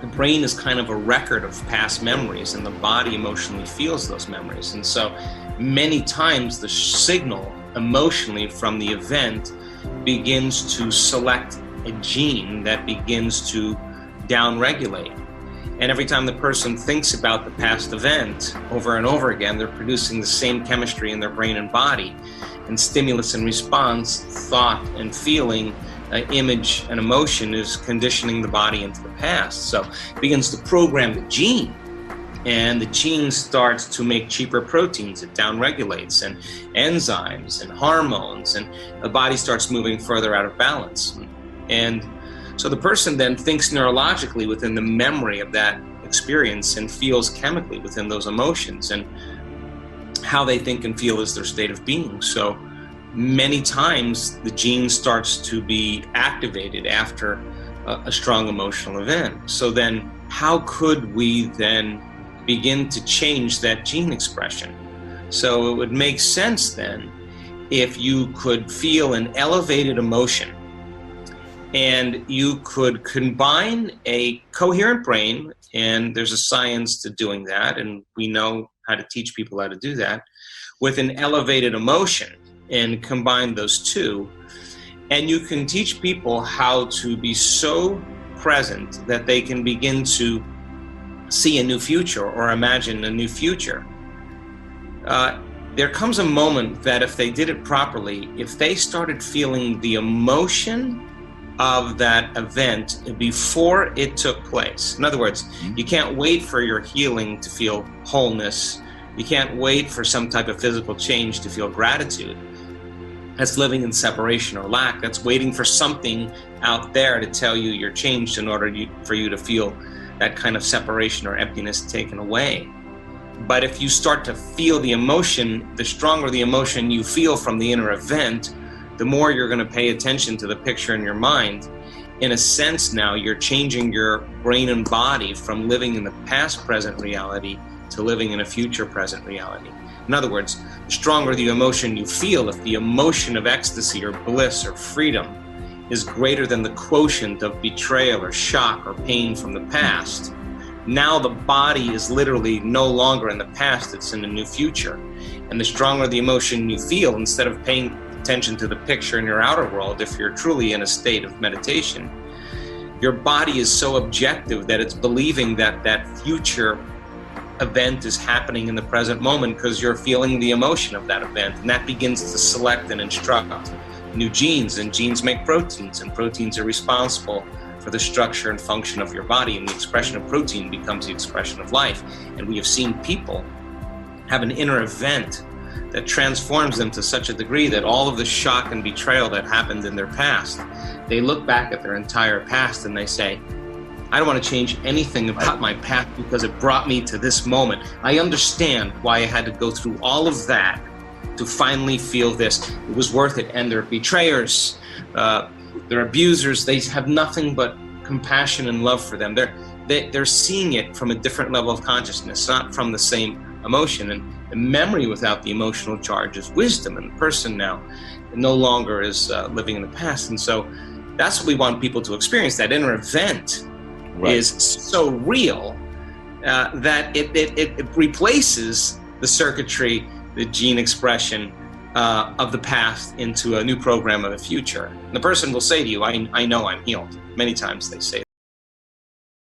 brain is kind of a record of past memories, and the body emotionally feels those memories. And so many times the signal emotionally from the event begins to select a gene that begins to downregulate. And every time the person thinks about the past event over and over again, they're producing the same chemistry in their brain and body. And stimulus and response, thought and feeling, image and emotion is conditioning the body into the past. So it begins to program the gene. And the gene starts to make cheaper proteins. It downregulates, and enzymes and hormones, and the body starts moving further out of balance. And so the person then thinks neurologically within the memory of that experience and feels chemically within those emotions, and how they think and feel is their state of being. So many times the gene starts to be activated after a strong emotional event. So then how could we then begin to change that gene expression? So it would make sense then if you could feel an elevated emotion and you could combine a coherent brain, and there's a science to doing that, and we know how to teach people how to do that, with an elevated emotion, and combine those two. And you can teach people how to be so present that they can begin to see a new future or imagine a new future. There comes a moment that if they did it properly, if they started feeling the emotion of that event before it took place. In other words, you can't wait for your healing to feel wholeness. You can't wait for some type of physical change to feel gratitude. That's living in separation or lack. That's waiting for something out there to tell you you're changed in order for you to feel that kind of separation or emptiness taken away. But if you start to feel the emotion, the stronger the emotion you feel from the inner event, the more you're going to pay attention to the picture in your mind. In a sense now, you're changing your brain and body from living in the past present reality to living in a future present reality. In other words, the stronger the emotion you feel, if the emotion of ecstasy or bliss or freedom is greater than the quotient of betrayal or shock or pain from the past, now the body is literally no longer in the past, it's in a new future. And the stronger the emotion you feel, instead of paying attention to the picture in your outer world, if you're truly in a state of meditation, your body is so objective that it's believing that that future event is happening in the present moment because you're feeling the emotion of that event. And that begins to select and instruct new genes, and genes make proteins, and proteins are responsible for the structure and function of your body, and the expression of protein becomes the expression of life. And we have seen people have an inner event that transforms them to such a degree that all of the shock and betrayal that happened in their past, they look back at their entire past and they say, I don't want to change anything about my past because it brought me to this moment. I understand why I had to go through all of that to finally feel this. It was worth it. And they're betrayers, they're abusers. They have nothing but compassion and love for them. They're seeing it from a different level of consciousness, not from the same emotion. And the memory without the emotional charge is wisdom. And the person now no longer is living in the past. And so that's what we want people to experience. That inner event is so real that it replaces the circuitry, the gene expression of the past into a new program of the future. And the person will say to you, I know I'm healed. Many times they say